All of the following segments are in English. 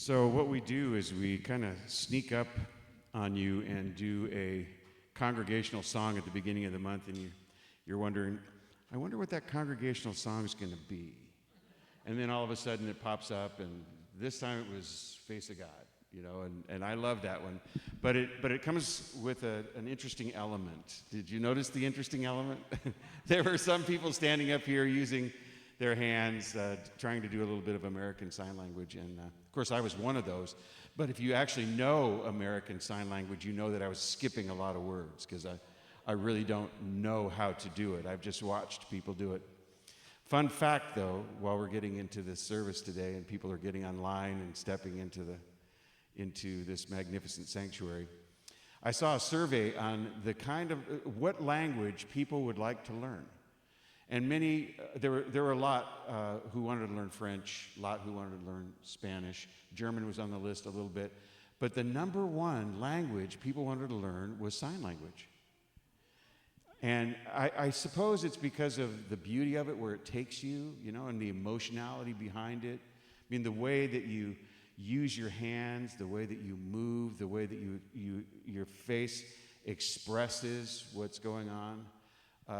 So what we do is we kind of sneak up on you and do a congregational song at the beginning of the month, and you're wondering, I wonder what that congregational song is going to be. And then all of a sudden it pops up, and this time it was Face of God, and I love that one. But it comes with an interesting element. Did you notice the interesting element? There were some people standing up here using their hands, trying to do a little bit of American Sign Language, and of course I was one of those. But if you actually know American Sign Language, you know that I was skipping a lot of words because I really don't know how to do it. I've just watched people do it. Fun fact, though, while we're getting into this service today and people are getting online and stepping into this magnificent sanctuary, I saw a survey on the kind of what language people would like to learn. And there were a lot who wanted to learn French, a lot who wanted to learn Spanish. German was on the list a little bit. But the number one language people wanted to learn was sign language. And I suppose it's because of the beauty of it, where it takes you, and the emotionality behind it. I mean, the way that you use your hands, the way that you move, the way that your face expresses what's going on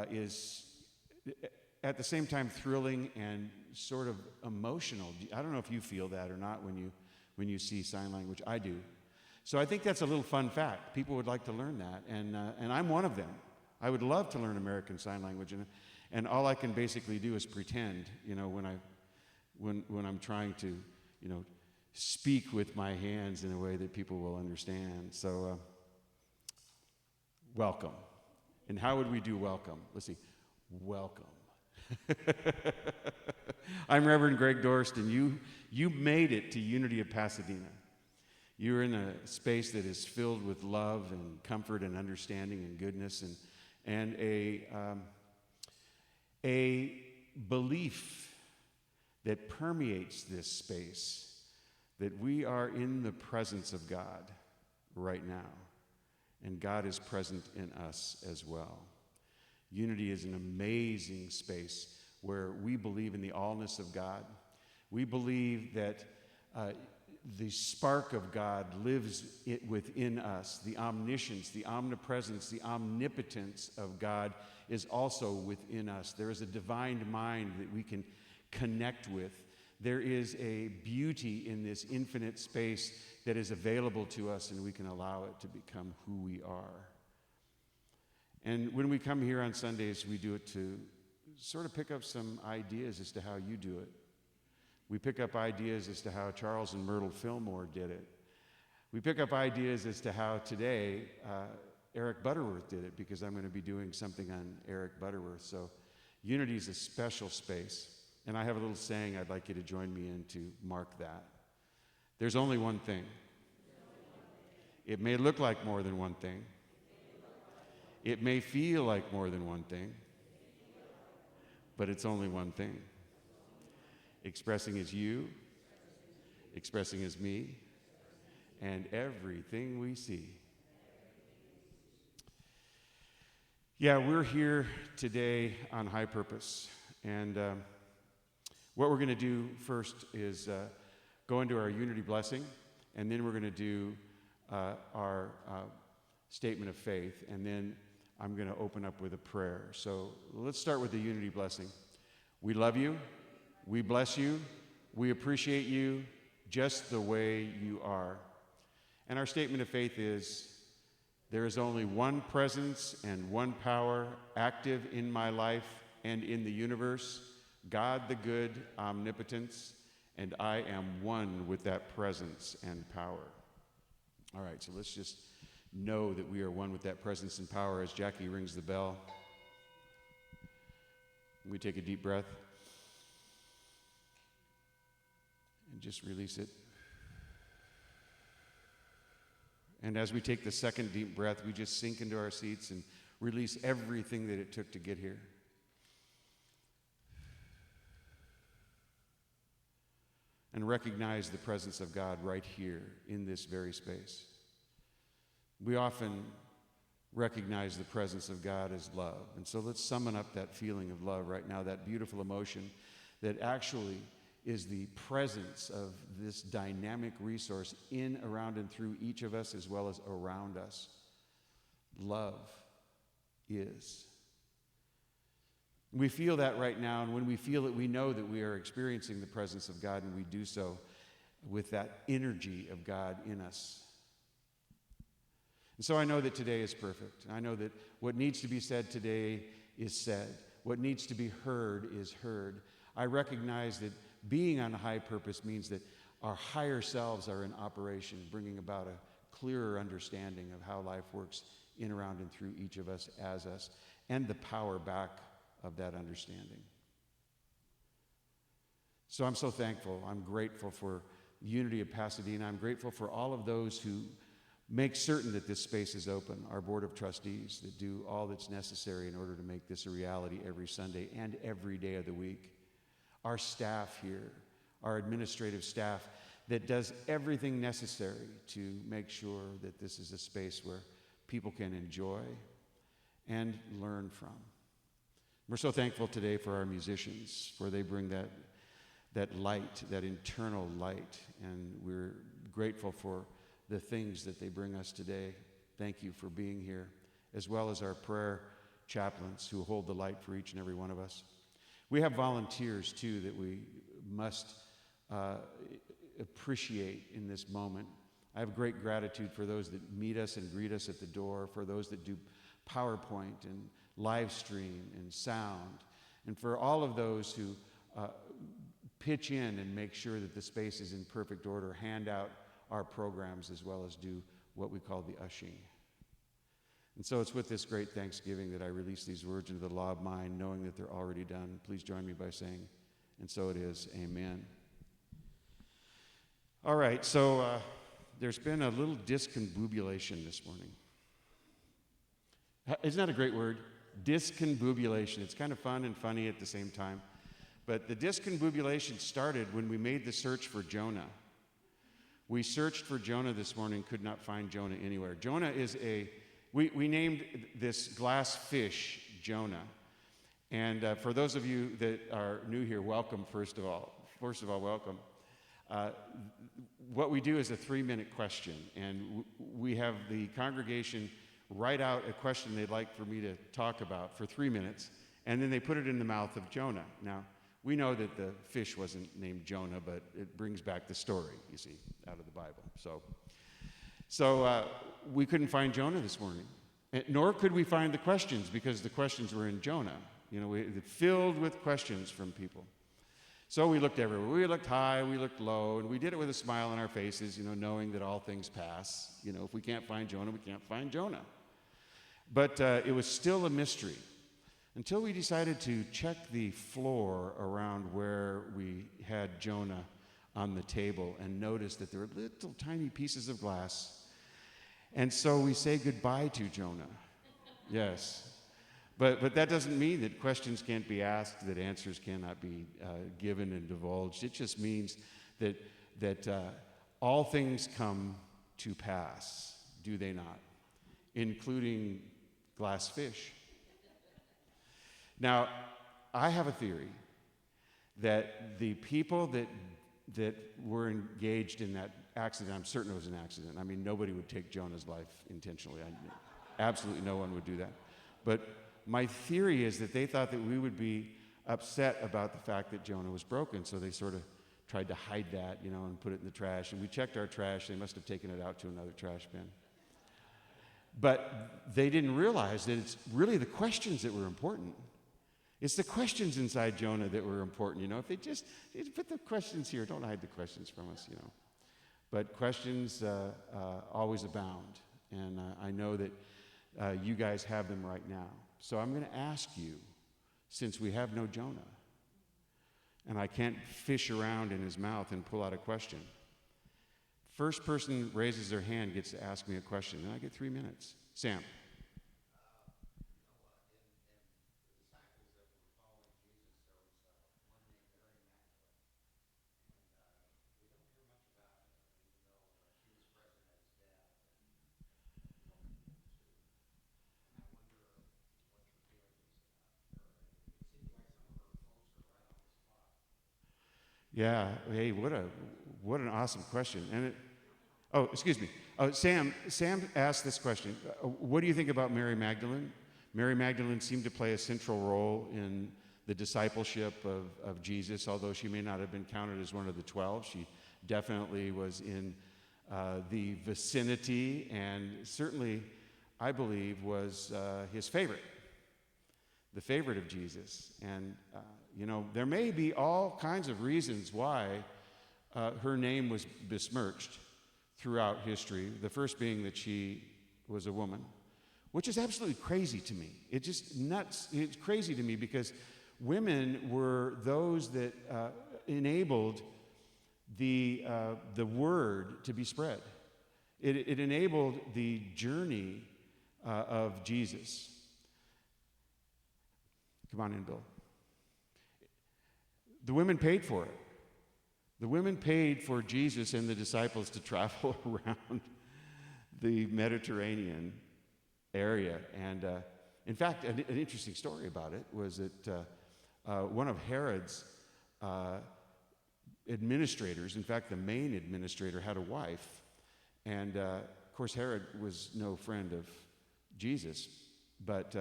is at the same time thrilling and sort of emotional. I don't know if you feel that or not when you see sign language. I do. So I think that's a little fun fact. People would like to learn that, and I'm one of them. I would love to learn American Sign Language, and all I can basically do is pretend, when I'm trying to, speak with my hands in a way that people will understand. So, welcome. And how would we do welcome? Let's see. Welcome. I'm Rev Greg Dorst, and you made it to Unity of Pasadena. You're in a space that is filled with love and comfort and understanding and goodness and a belief that permeates this space, that we are in the presence of God right now, and God is present in us as well. Unity is an amazing space where we believe in the allness of God. We believe that the spark of God lives within us. The omniscience, the omnipresence, the omnipotence of God is also within us. There is a divine mind that we can connect with. There is a beauty in this infinite space that is available to us, and we can allow it to become who we are. And when we come here on Sundays, we do it to sort of pick up some ideas as to how you do it. We pick up ideas as to how Charles and Myrtle Fillmore did it. We pick up ideas as to how today Eric Butterworth did it, because I'm going to be doing something on Eric Butterworth. So Unity is a special space. And I have a little saying I'd like you to join me in to mark that. There's only one thing. It may look like more than one thing. It may feel like more than one thing. But it's only one thing. Expressing as you, expressing as me, and everything we see. Yeah, we're here today on high purpose. And what we're going to do first is go into our unity blessing, and then we're going to do our statement of faith, and then I'm going to open up with a prayer. So let's start with the unity blessing. We love you. We bless you. We appreciate you just the way you are. And our statement of faith is, there is only one presence and one power active in my life and in the universe, God the good, omnipotence, and I am one with that presence and power. All right, so let's just know that we are one with that presence and power as Jackie rings the bell. We take a deep breath and just release it. And as we take the second deep breath, we just sink into our seats and release everything that it took to get here. And recognize the presence of God right here in this very space. We often recognize the presence of God as love. And so let's summon up that feeling of love right now, that beautiful emotion that actually is the presence of this dynamic resource in, around, and through each of us as well as around us. Love is. We feel that right now, and when we feel it, we know that we are experiencing the presence of God, and we do so with that energy of God in us. And so I know that today is perfect. I know that what needs to be said today is said. What needs to be heard is heard. I recognize that being on high purpose means that our higher selves are in operation, bringing about a clearer understanding of how life works in, around, and through each of us as us, and the power back of that understanding. So I'm so thankful. I'm grateful for Unity of Pasadena. I'm grateful for all of those who make certain that this space is open, our board of trustees that do all that's necessary in order to make this a reality every Sunday and every day of the week. Our staff here, our administrative staff that does everything necessary to make sure that this is a space where people can enjoy and learn from. We're so thankful today for our musicians, for they bring that light, that internal light, and we're grateful for the things that they bring us today. Thank you for being here, as well as our prayer chaplains who hold the light for each and every one of us. We have volunteers, too, that we must appreciate in this moment. I have great gratitude for those that meet us and greet us at the door, for those that do PowerPoint and live stream and sound, and for all of those who pitch in and make sure that the space is in perfect order, hand out our programs, as well as do what we call the ushing. And so it's with this great thanksgiving that I release these words into the law of mind, knowing that they're already done. Please join me by saying, and so it is, amen. All right, so there's been a little discombobulation this morning. Isn't that a great word? Discombobulation. It's kind of fun and funny at the same time. But the discombobulation started when we made the search for Jonah. We searched for Jonah this morning, could not find Jonah anywhere. Jonah is we named this glass fish Jonah. And for those of you that are new here, welcome, first of all. First of all, welcome. What we do is a 3-minute question, and we have the congregation write out a question they'd like for me to talk about for 3 minutes, and then they put it in the mouth of Jonah. Now, we know that the fish wasn't named Jonah, but it brings back the story, you see, out of the Bible. So we couldn't find Jonah this morning, nor could we find the questions, because the questions were in Jonah. You know, filled with questions from people. So we looked everywhere. We looked high, we looked low, and we did it with a smile on our faces, you know, knowing that all things pass. You know, if we can't find Jonah, we can't find Jonah. But it was still a mystery until we decided to check the floor around where we had Jonah on the table and noticed that there were little tiny pieces of glass. And so we say goodbye to Jonah. Yes. But that doesn't mean that questions can't be asked, that answers cannot be given and divulged. It just means that all things come to pass, do they not? Including glass fish. Now, I have a theory that the people that were engaged in that accident, I'm certain it was an accident. I mean, nobody would take Jonah's life intentionally. Absolutely no one would do that. But my theory is that they thought that we would be upset about the fact that Jonah was broken, so they sort of tried to hide that, you know, and put it in the trash. And we checked our trash. They must have taken it out to another trash bin. But they didn't realize that it's really the questions that were important. It's the questions inside Jonah that were important, you know. If they just put the questions here, don't hide the questions from us, you know. But questions always abound, and I know that you guys have them right now. So I'm going to ask you, since we have no Jonah, and I can't fish around in his mouth and pull out a question, first person raises their hand gets to ask me a question, and I get 3 minutes. Sam. Yeah. Hey, what an awesome question. And excuse me. Sam asked this question. What do you think about Mary Magdalene? Mary Magdalene seemed to play a central role in the discipleship of Jesus, although she may not have been counted as one of the 12. She definitely was in the vicinity, and certainly, I believe, was his favorite, the favorite of Jesus. And, there may be all kinds of reasons why her name was besmirched throughout history, the first being that she was a woman, which is absolutely crazy to me. It's just nuts. It's crazy to me because women were those that enabled the word to be spread. It enabled the journey of Jesus. Come on in, Bill. The women paid for it. The women paid for Jesus and the disciples to travel around the Mediterranean area. And in fact, an interesting story about it was that one of Herod's administrators, in fact, the main administrator, had a wife. And of course, Herod was no friend of Jesus, but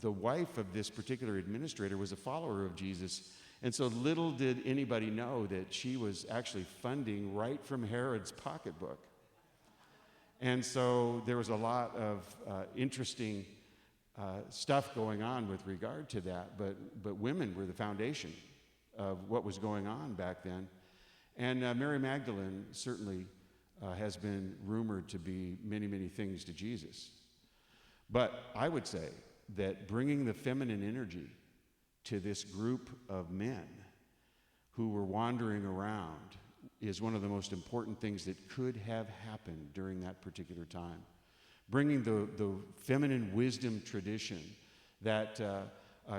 the wife of this particular administrator was a follower of Jesus. And so little did anybody know that she was actually funding right from Herod's pocketbook. And so there was a lot of interesting stuff going on with regard to that, but women were the foundation of what was going on back then. And Mary Magdalene certainly has been rumored to be many, many things to Jesus. But I would say that bringing the feminine energy to this group of men who were wandering around is one of the most important things that could have happened during that particular time. Bringing the feminine wisdom tradition, that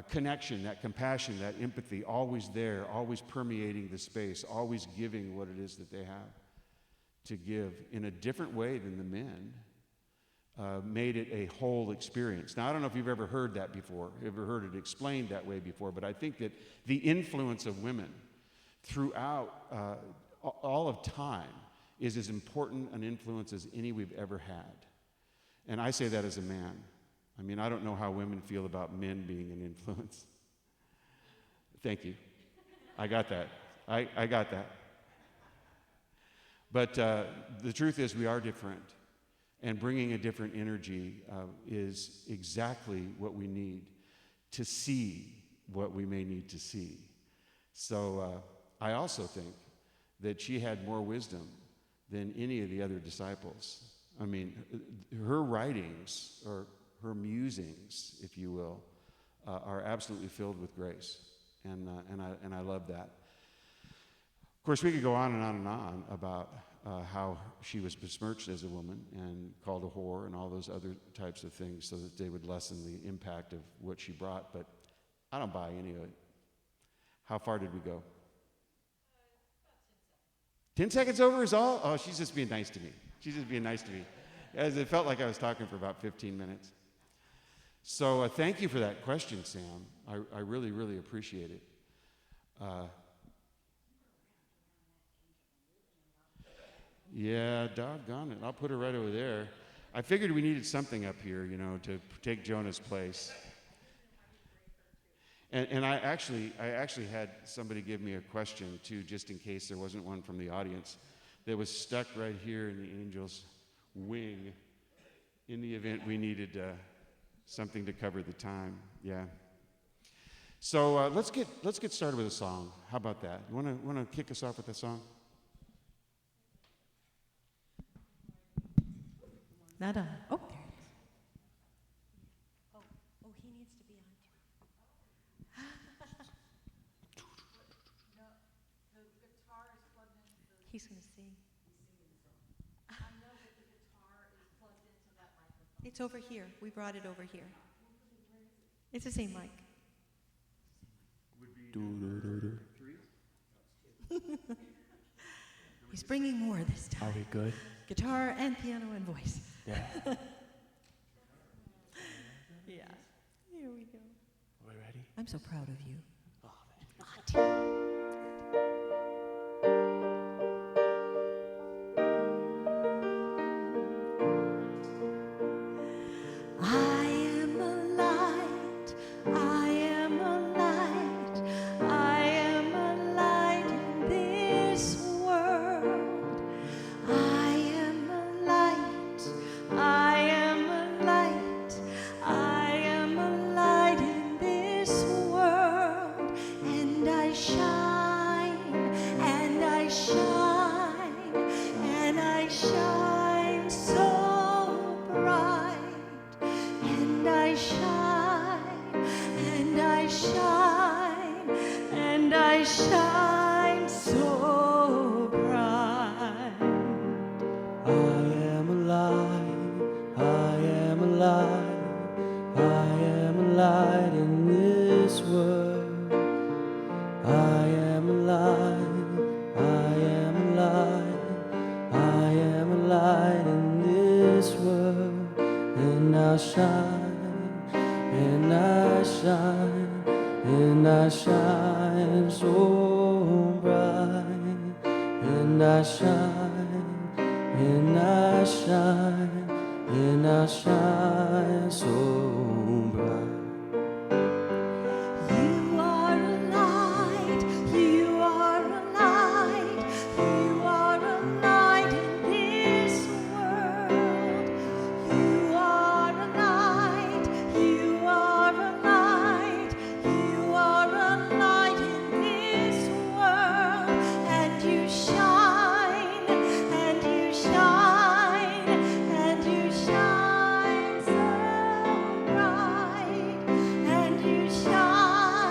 connection, that compassion, that empathy, always there, always permeating the space, always giving what it is that they have to give in a different way than the men, made it a whole experience. Now, I don't know if you've ever heard that before, ever heard it explained that way before, but I think that the influence of women throughout all of time is as important an influence as any we've ever had. And I say that as a man. I mean, I don't know how women feel about men being an influence. Thank you. I got that. I got that. But the truth is we are different. And bringing a different energy is exactly what we need to see what we may need to see. So I also think that she had more wisdom than any of the other disciples. I mean, her writings, or her musings, if you will, are absolutely filled with grace. And I love that. Of course, we could go on and on and on about how she was besmirched as a woman and called a whore and all those other types of things so that they would lessen the impact of what she brought, but I don't buy any of it. How far did we go? 10 seconds over is all? Oh, she's just being nice to me. She's just being nice to me. As it felt like I was talking for about 15 minutes. So thank you for that question, Sam. I really, really appreciate it. Yeah, doggone it. I'll put her right over there. I figured we needed something up here, to take Jonah's place. And I actually had somebody give me a question, too, just in case there wasn't one from the audience, that was stuck right here in the angel's wing in the event we needed something to cover the time. Yeah. So let's get started with a song. How about that? You want to kick us off with a song? Not on. Oh, there it is. Oh, he needs to be on. No, the guitar is plugged into the... He's going to sing. He's singing the song. I know that the guitar is plugged into that microphone. It's over here. We brought it over here. It's the same mic. Would be three? He's bringing more this time. Are we good? Guitar and piano and voice. Yeah. Yeah. Here we go. Are we ready? I'm so proud of you. Oh, man. shine so bright. I am alive, I am alive, I am a light in this world. I am alive, I am alive, I am a light in this world. And I shine, and I shine, and I shine so bright. And I shine, and I shine, and I shine so bright. You are a light, you are a light, you are a light in this world. You are a light, you are a light, you are a light in this world. And you shine, and you shine, and you shine so bright. And you shine,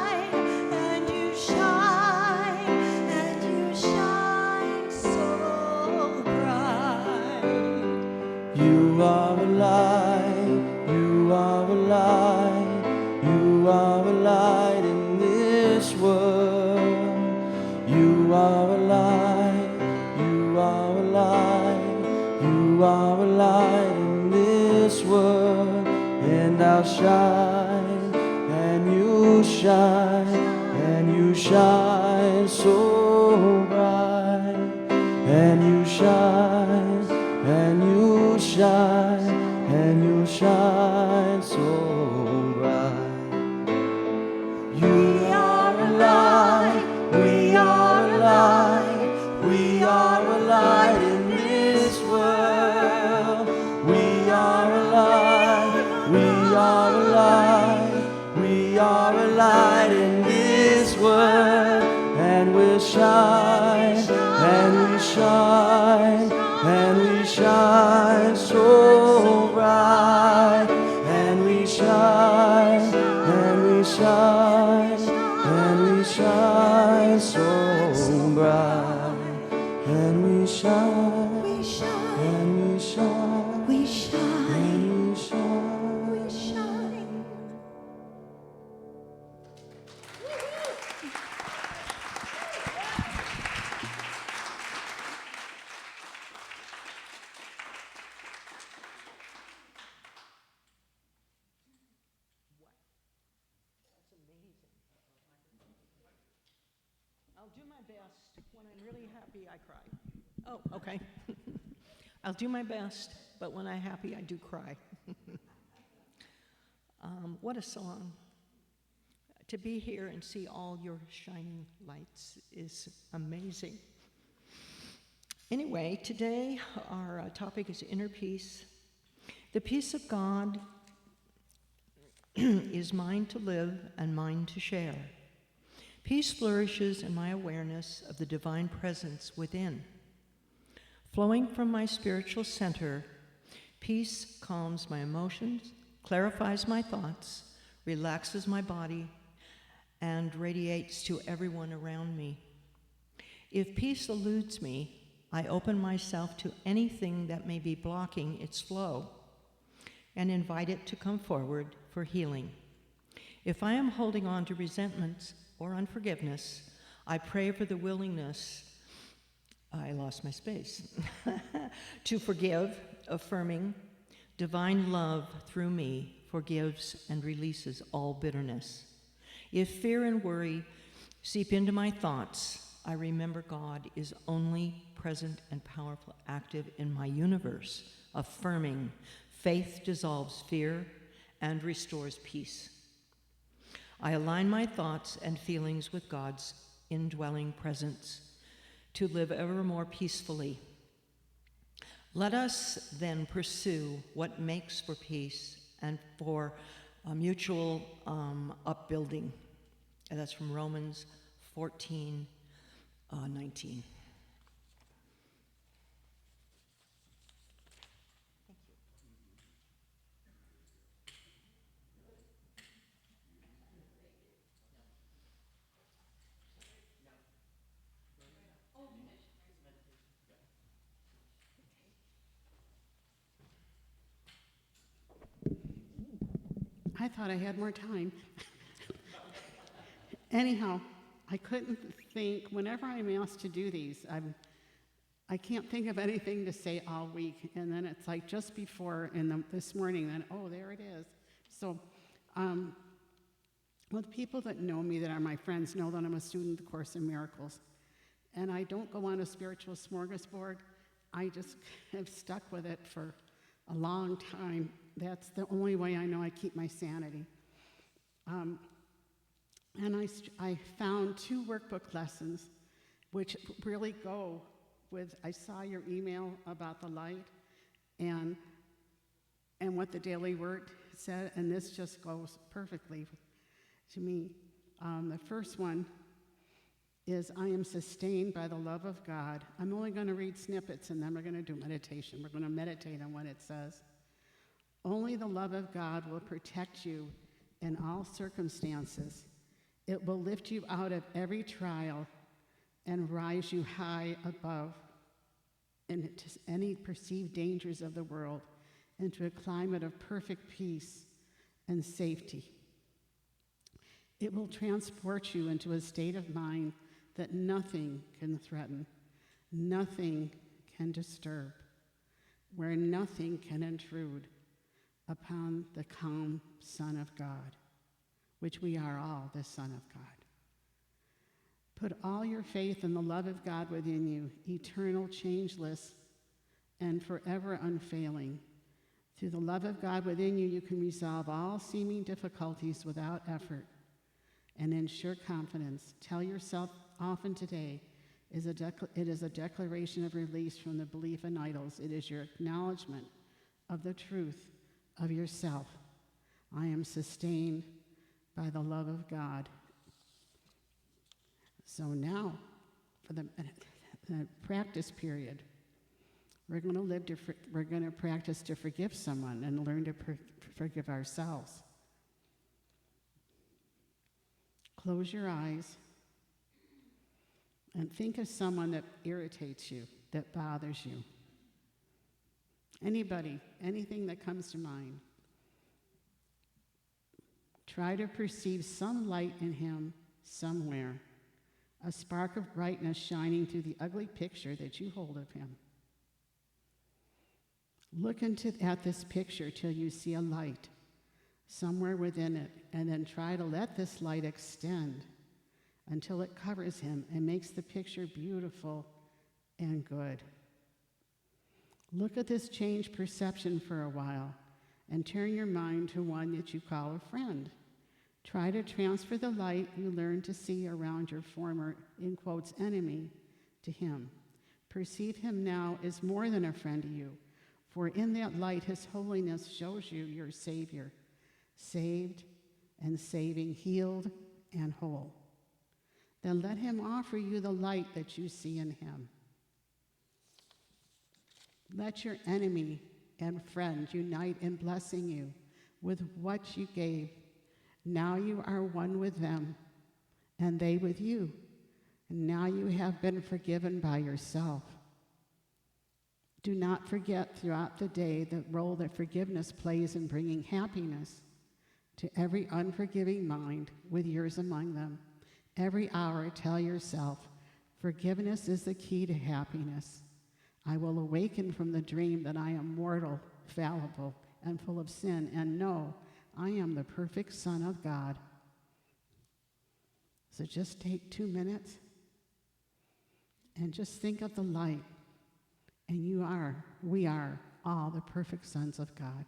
and you shine, and you shine so bright. You are a light, you are a light, you are a light in this world. You are a light, you are a light, you are a light in this world. And I'll shine, and you shine, and you shine so bright. And you shine, and you shine, and you shine so bright. You are a light, we are a light, we are a light in this world. We are a light, we are a light, we are a light in this world. And we'll shine, and we shine, and we shine so bright. And we shine, and we shine, and we shine so bright. And we shine, we shine, and we shine, we shine, and we shine, we shine. I'll do my best. When I'm really happy, I cry. Oh, okay. I'll do my best, but when I'm happy, I do cry. What a song. To be here and see all your shining lights is amazing. Anyway, today our topic is inner peace. The peace of God is mine to live and mine to share. Peace flourishes in my awareness of the divine presence within. Flowing from my spiritual center, peace calms my emotions, clarifies my thoughts, relaxes my body, and radiates to everyone around me. If peace eludes me, I open myself to anything that may be blocking its flow and invite it to come forward for healing. If I am holding on to resentments or unforgiveness, I pray for the willingness, I lost my space, to forgive, affirming divine love through me forgives and releases all bitterness. If fear and worry seep into my thoughts, I remember God is only present and powerful, active in my universe, affirming faith dissolves fear and restores peace. I align my thoughts and feelings with God's indwelling presence to live ever more peacefully. Let us then pursue what makes for peace and for mutual upbuilding. And that's from Romans 14:19. I thought I had more time. Anyhow, I couldn't think, whenever I'm asked to do these, I can't think of anything to say all week. And then it's like just before, this morning, then, oh, there it is. So, well, the people that know me, that are my friends, know that I'm a student of the Course in Miracles. And I don't go on a spiritual smorgasbord. I just have stuck with it for a long time. That's the only way I know I keep my sanity. And I found 2 workbook lessons which really go with, I saw your email about the light and what the daily word said, and this just goes perfectly to me. The first one is, I am sustained by the love of God. I'm only going to read snippets, and then we're going to do meditation. We're going to meditate on what it says. Only the love of God will protect you in all circumstances. It will lift you out of every trial and rise you high above into any perceived dangers of the world, into a climate of perfect peace and safety. It will transport you into a state of mind that nothing can threaten, nothing can disturb, where nothing can intrude upon the calm Son of God, which we are all the Son of God. Put all your faith in the love of God within you, eternal, changeless, and forever unfailing. Through the love of God within you, you can resolve all seeming difficulties without effort and in sure confidence. Tell yourself often today, it is a declaration of release from the belief in idols. It is your acknowledgement of the truth of yourself. I am sustained by the love of God. So now, for the practice period, we're going to practice to forgive someone and learn to forgive ourselves. Close your eyes and think of someone that irritates you, that bothers you. Anybody, anything that comes to mind. Try to perceive some light in him somewhere, a spark of brightness shining through the ugly picture that you hold of him. Look at this picture till you see a light somewhere within it, and then try to let this light extend until it covers him and makes the picture beautiful and good. Look at this changed perception for a while and turn your mind to one that you call a friend. Try to transfer the light you learned to see around your former, in quotes, enemy to him. Perceive him now as more than a friend to you, for in that light his holiness shows you your Savior, saved and saving, healed and whole. Then let him offer you the light that you see in him. Let your enemy and friend unite in blessing you with what you gave. Now you are one with them, and they with you. And now you have been forgiven by yourself. Do not forget throughout the day the role that forgiveness plays in bringing happiness to every unforgiving mind, with yours among them. Every hour, tell yourself, forgiveness is the key to happiness. I will awaken from the dream that I am mortal, fallible, and full of sin, and know I am the perfect Son of God. So just take 2 minutes and just think of the light, and we are all the perfect sons of God.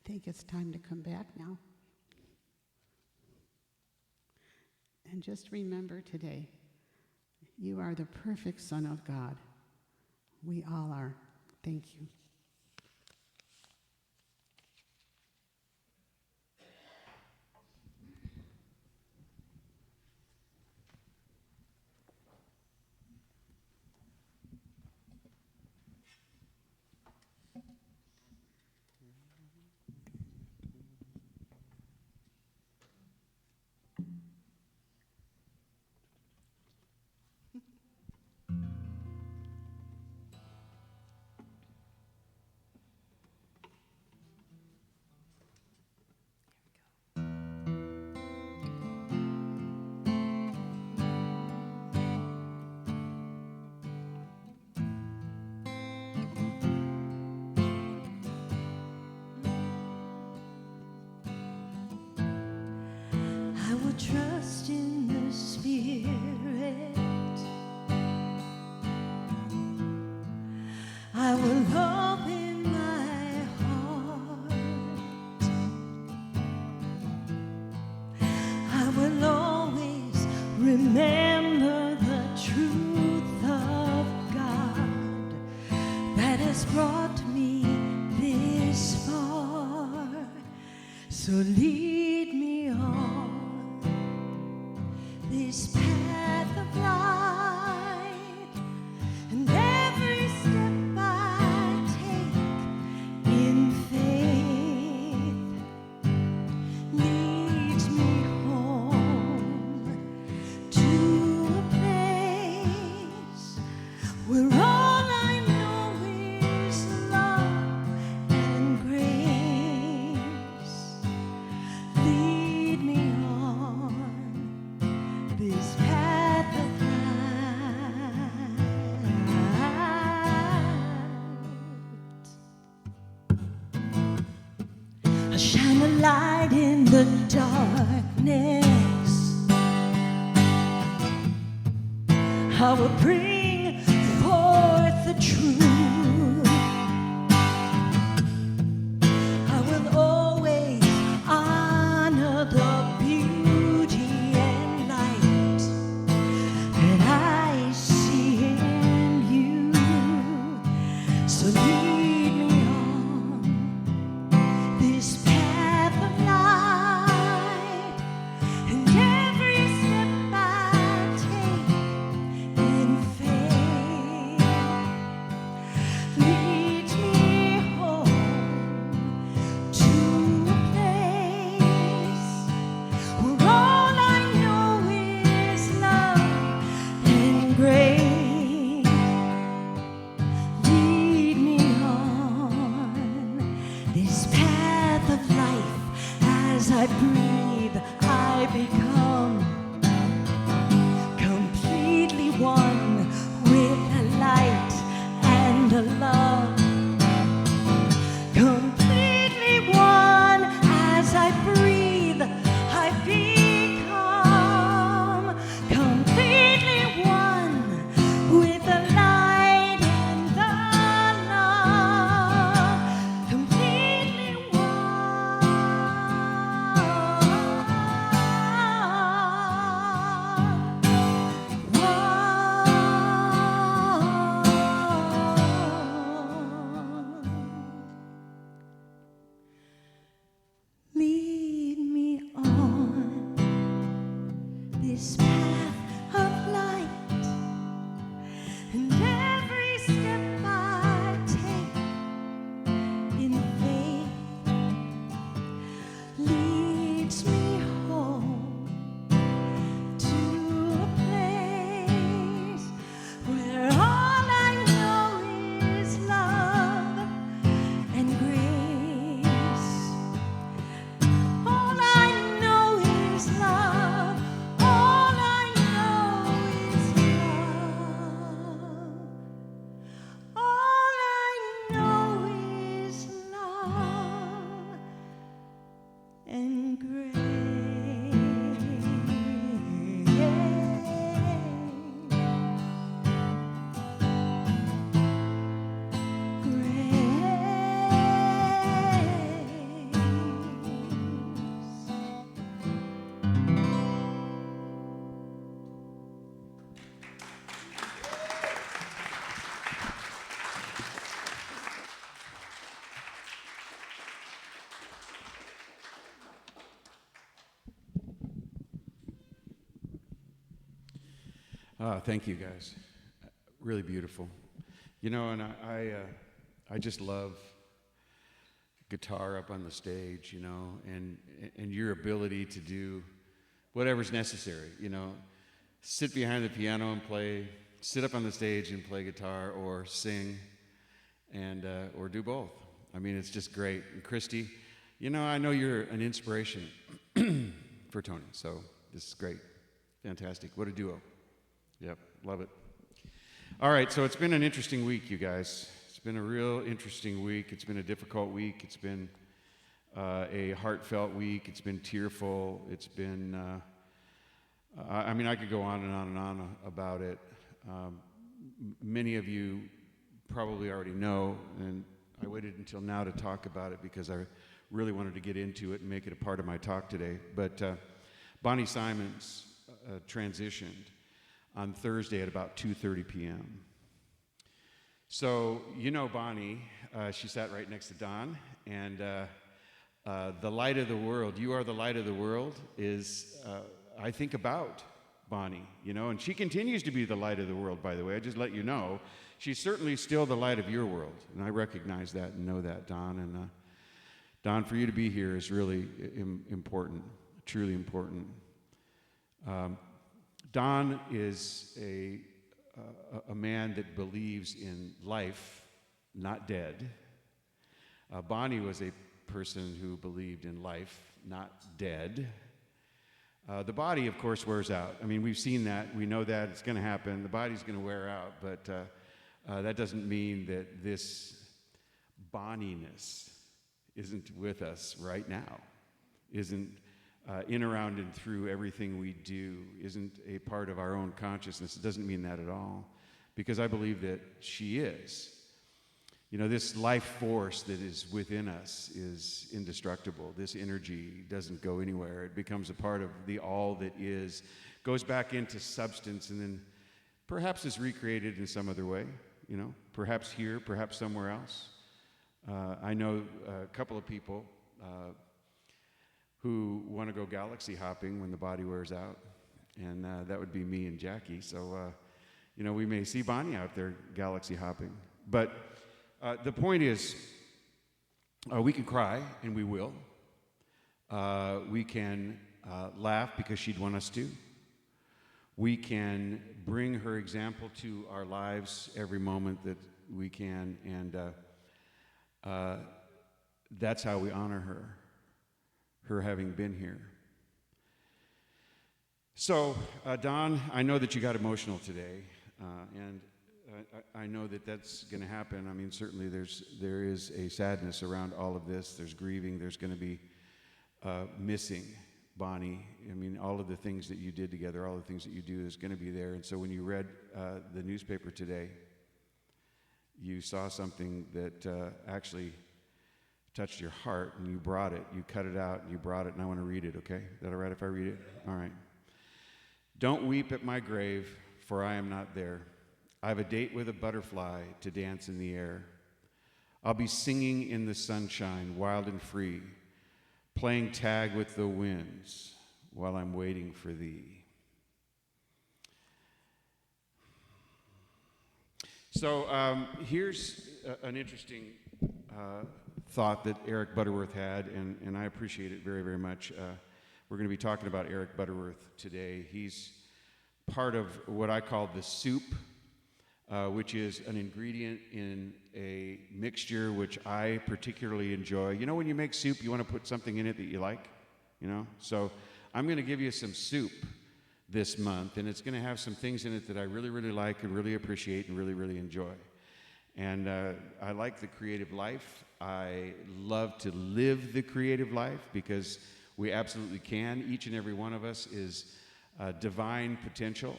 think it's time to come back now. And just remember today, you are the perfect Son of God. We all are. Thank you. I will trust in the Spirit. I will open my heart. I will always remember the truth of God that has brought me this far. So lead me on this path of life, and every step I take in faith leads me home to a place where all I know is love and grace. Lead me on this path of light. I'll shine a light in the darkness. I will bring forth the truth. I will always honor the beauty and light that I see in you. So lead me on this path of light, and every step I take in faith leads me home to a place where all I know is love and grace. Lead me on this path of life. As I breathe, I become completely one with the light and the love. Completely one. As I breathe, I become completely one with the light and the love. Completely lead me on this path of light, and every step I take in faith leads me home to a place where all I know is love and grace. All I know is love. All I Thank you, guys. Really beautiful. You know, and I just love guitar up on the stage, you know, and your ability to do whatever's necessary, you know. Sit behind the piano and play, sit up on the stage and play guitar, or sing, and or do both. I mean, it's just great. And Christy, you know, I know you're an inspiration for Tony, so this is great. Fantastic. What a duo. Yep, love it. All right, so it's been an interesting week, you guys. It's been a real interesting week. It's been a difficult week. It's been a heartfelt week. It's been tearful. It's been, I mean, I could go on and on and on about it. Many of you probably already know, and I waited until now to talk about it because I really wanted to get into it and make it a part of my talk today. But Bonnie Simons transitioned on Thursday at about 2:30 p.m. So, you know Bonnie, she sat right next to Don, and the light of the world, you are the light of the world, is, I think about Bonnie, you know, and she continues to be the light of the world, by the way. I just let you know. She's certainly still the light of your world, and I recognize that and know that, Don. And Don, for you to be here is really important, truly important. Don is a man that believes in life, not dead. Bonnie was a person who believed in life, not dead. The body, of course, wears out. I mean, we've seen that. We know that. It's going to happen. The body's going to wear out. But that doesn't mean that this Bonnie-ness isn't with us right now, isn't in, around, and through everything we do, isn't a part of our own consciousness. It doesn't mean that at all, because I believe that she is. You know, this life force that is within us is indestructible. This energy doesn't go anywhere. It becomes a part of the all that is, goes back into substance, and then perhaps is recreated in some other way, you know, perhaps here, perhaps somewhere else. I know a couple of people who want to go galaxy hopping when the body wears out, and that would be me and Jackie. So, you know, we may see Bonnie out there galaxy hopping. But the point is, we can cry, and we will. We can laugh because she'd want us to. We can bring her example to our lives every moment that we can, and that's how we honor her having been here. So, Don, I know that you got emotional today, and I know that that's going to happen. I mean, certainly there is a sadness around all of this. There's grieving. There's going to be missing Bonnie. I mean, all of the things that you did together, all the things that you do is going to be there. And so when you read the newspaper today, you saw something that actually touched your heart, and you brought it. You cut it out, and you brought it, and I want to read it, okay? Is that all right if I read it? All right. Don't weep at my grave, for I am not there. I have a date with a butterfly to dance in the air. I'll be singing in the sunshine, wild and free, playing tag with the winds while I'm waiting for thee. So here's an interesting thought that Eric Butterworth had, and I appreciate it very, very much. We're going to be talking about Eric Butterworth today. He's part of what I call the soup, which is an ingredient in a mixture which I particularly enjoy. You know, when you make soup, you want to put something in it that you like, you know? So I'm going to give you some soup this month, and it's going to have some things in it that I really, really like and really appreciate and really, really enjoy. And I like the creative life. I love to live the creative life because we absolutely can. Each and every one of us is divine potential,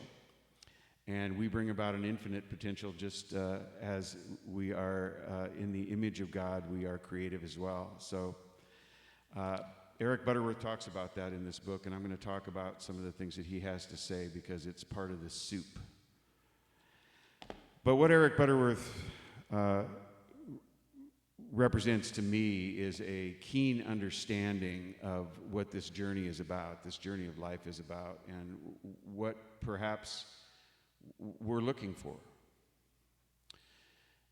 and we bring about an infinite potential just as we are in the image of God, we are creative as well. So Eric Butterworth talks about that in this book, and I'm going to talk about some of the things that he has to say because it's part of the soup. But what Eric Butterworth represents to me is a keen understanding of what this journey is about, this journey of life is about, and what perhaps we're looking for.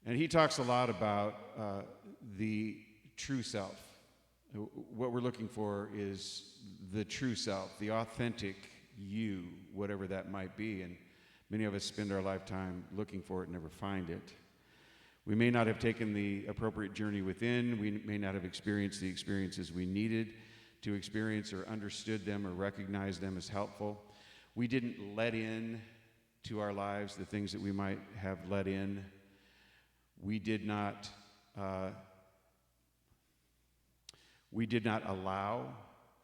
And he talks a lot about the true self. What we're looking for is the true self, the authentic you, whatever that might be. And many of us spend our lifetime looking for it and never find it. We may not have taken the appropriate journey within. We may not have experienced the experiences we needed to experience, or understood them, or recognized them as helpful. We didn't let in to our lives the things that we might have let in. We did not allow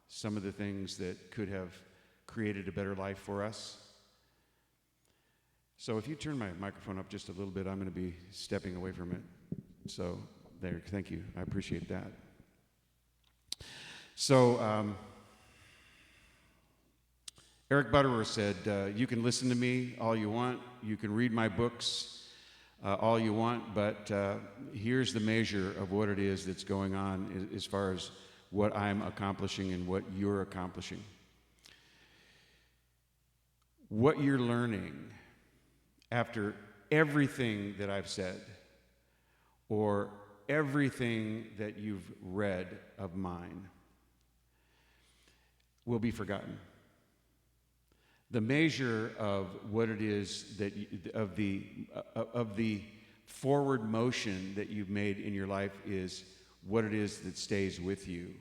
some of the things that could have created a better life for us. So if you turn my microphone up just a little bit, I'm going to be stepping away from it. So there, thank you. I appreciate that. So Eric Butterworth said, you can listen to me all you want. You can read my books all you want, but here's the measure of what it is that's going on as far as what I'm accomplishing and what you're accomplishing. What you're learning after everything that I've said, or everything that you've read of mine, will be forgotten. The measure of what it is that of the forward motion that you've made in your life is what it is that stays with you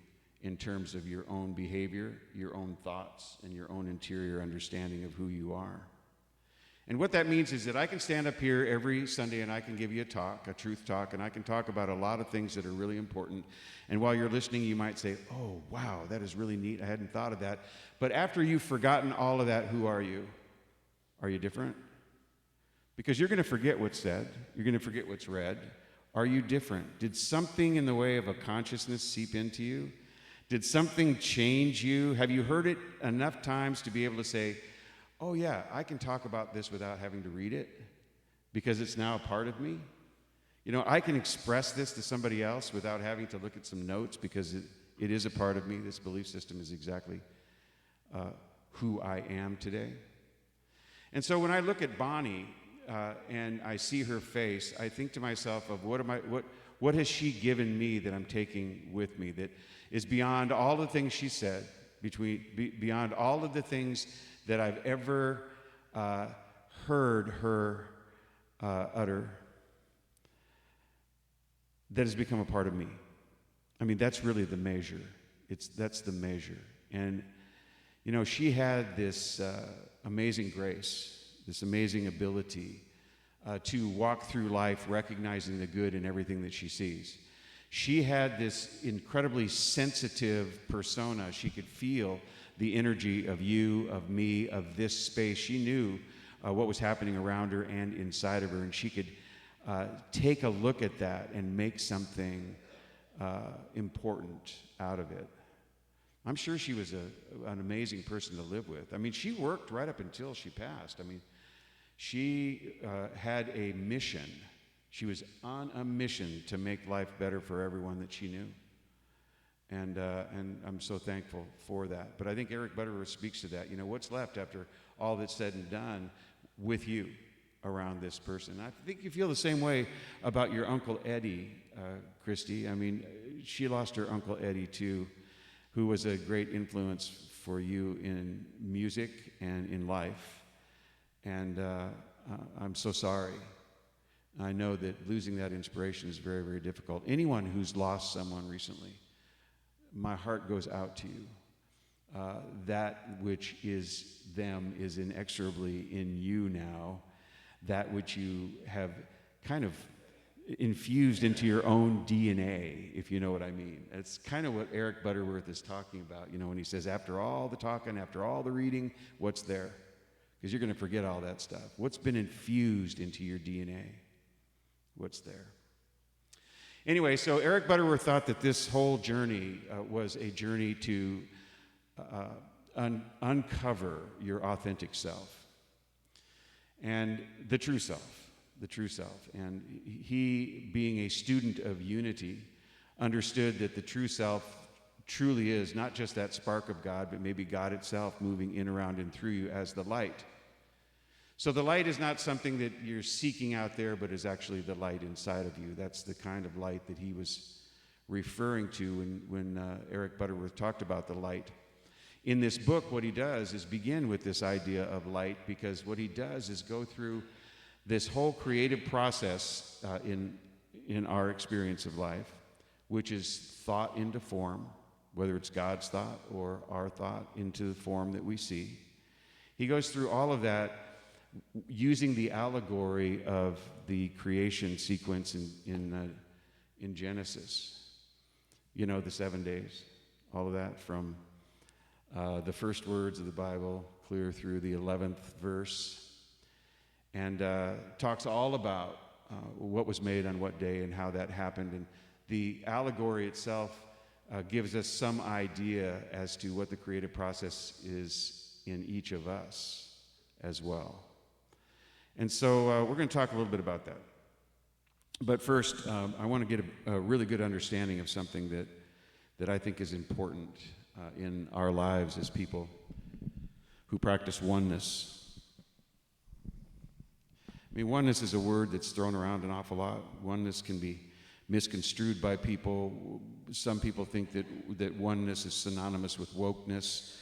in terms of your own behavior, your own thoughts, and your own interior understanding of who you are. And what that means is that I can stand up here every Sunday and I can give you a talk, a truth talk, and I can talk about a lot of things that are really important. And while you're listening, you might say, oh, wow, that is really neat. I hadn't thought of that. But after you've forgotten all of that, who are you? Are you different? Because you're going to forget what's said. You're going to forget what's read. Are you different? Did something in the way of a consciousness seep into you? Did something change you? Have you heard it enough times to be able to say, oh yeah, I can talk about this without having to read it because it's now a part of me? You know, I can express this to somebody else without having to look at some notes because it is a part of me. This belief system is exactly who I am today. And so when I look at Bonnie and I see her face, I think to myself of what has she given me that I'm taking with me that is beyond all the things she said, beyond all of the things that I've ever heard her utter, that has become a part of me. I mean, that's really the measure. That's the measure. And, you know, she had this amazing grace, this amazing ability to walk through life recognizing the good in everything that she sees. She had this incredibly sensitive persona. She could feel the energy of you, of me, of this space. She knew what was happening around her and inside of her, and she could take a look at that and make something important out of it. I'm sure she was an amazing person to live with. I mean, she worked right up until she passed. I mean, she had a mission. She was on a mission to make life better for everyone that she knew. And I'm so thankful for that. But I think Eric Butterworth speaks to that. You know, what's left after all that's said and done with you around this person? I think you feel the same way about your Uncle Eddie, Christy. I mean, she lost her Uncle Eddie too, who was a great influence for you in music and in life. And I'm so sorry. I know that losing that inspiration is very, very difficult. Anyone who's lost someone recently, my heart goes out to you. That which is them is inexorably in you now. That which you have kind of infused into your own DNA, if you know what I mean. It's kind of what Eric Butterworth is talking about, you know, when he says, after all the talking, after all the reading, what's there? Because you're going to forget all that stuff. What's been infused into your DNA? What's there? Anyway, so Eric Butterworth thought that this whole journey was a journey to uncover your authentic self and the true self. And he, being a student of unity, understood that the true self truly is not just that spark of God, but maybe God itself moving in, around, and through you as the light. So the light is not something that you're seeking out there, but is actually the light inside of you. That's the kind of light that he was referring to when Eric Butterworth talked about the light. In this book, what he does is begin with this idea of light, because what he does is go through this whole creative process in our experience of life, which is thought into form, whether it's God's thought or our thought into the form that we see. He goes through all of that using the allegory of the creation sequence in Genesis. You know, the 7 days, all of that from the first words of the Bible clear through the 11th verse, and talks all about what was made on what day and how that happened. And the allegory itself gives us some idea as to what the creative process is in each of us as well. And so we're going to talk a little bit about that. But first, I want to get a really good understanding of something that I think is important in our lives as people who practice oneness. I mean, oneness is a word that's thrown around an awful lot. Oneness can be misconstrued by people. Some people think that oneness is synonymous with wokeness.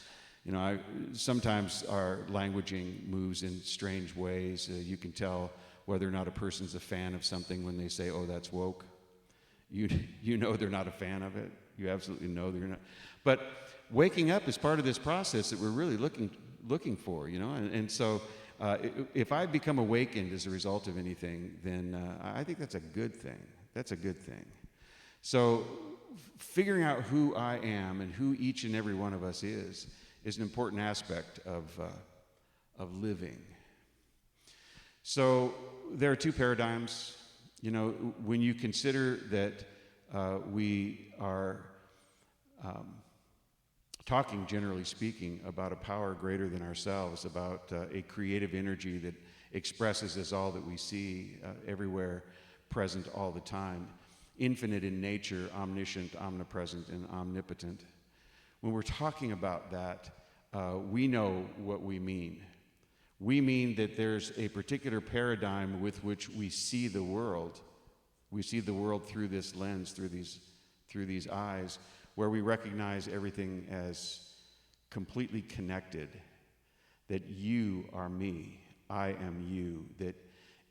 You know, sometimes our languaging moves in strange ways. You can tell whether or not a person's a fan of something when they say, "Oh, that's woke." You know they're not a fan of it. You absolutely know they're not. But waking up is part of this process that we're really looking for, you know. And so if I become awakened as a result of anything, then I think that's a good thing. That's a good thing. So figuring out who I am and who each and every one of us is an important aspect of living. So there are two paradigms. You know, when you consider that we are talking, generally speaking, about a power greater than ourselves, about a creative energy that expresses as all that we see, everywhere, present all the time, infinite in nature, omniscient, omnipresent, and omnipotent. When we're talking about that, we know what we mean. We mean that there's a particular paradigm with which we see the world. We see the world through this lens, through these eyes, where we recognize everything as completely connected, that you are me, I am you, that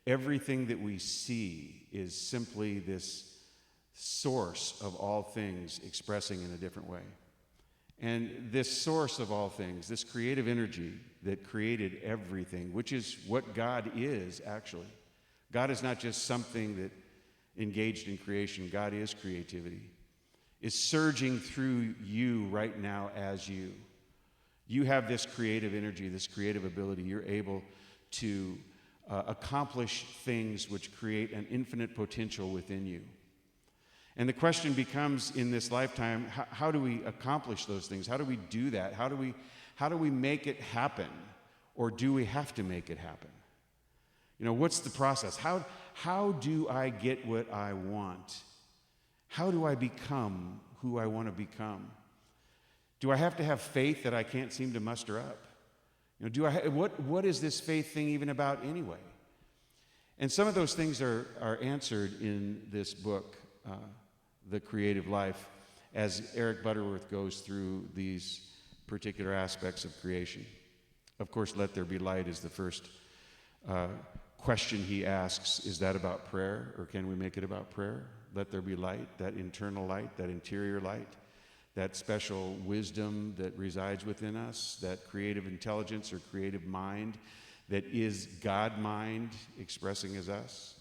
everything that we see is simply this source of all things expressing in a different way. And this source of all things, this creative energy that created everything, which is what God is, actually. God is not just something that engaged in creation. God is creativity. Is surging through you right now as you. You have this creative energy, this creative ability. You're able to accomplish things which create an infinite potential within you. And the question becomes in this lifetime, how do we accomplish those things? How do we do that? How do we make it happen? Or do we have to make it happen? You know, what's the process? How do I get what I want? How do I become who I want to become? Do I have to have faith that I can't seem to muster up? You know, what is this faith thing even about anyway? And some of those things are answered in this book, The Creative Life, as Eric Butterworth goes through these particular aspects of creation. Of course, let there be light is the first question he asks. Is that about prayer, or can we make it about prayer? Let there be light, that internal light, that interior light, that special wisdom that resides within us, that creative intelligence or creative mind that is God mind expressing as us.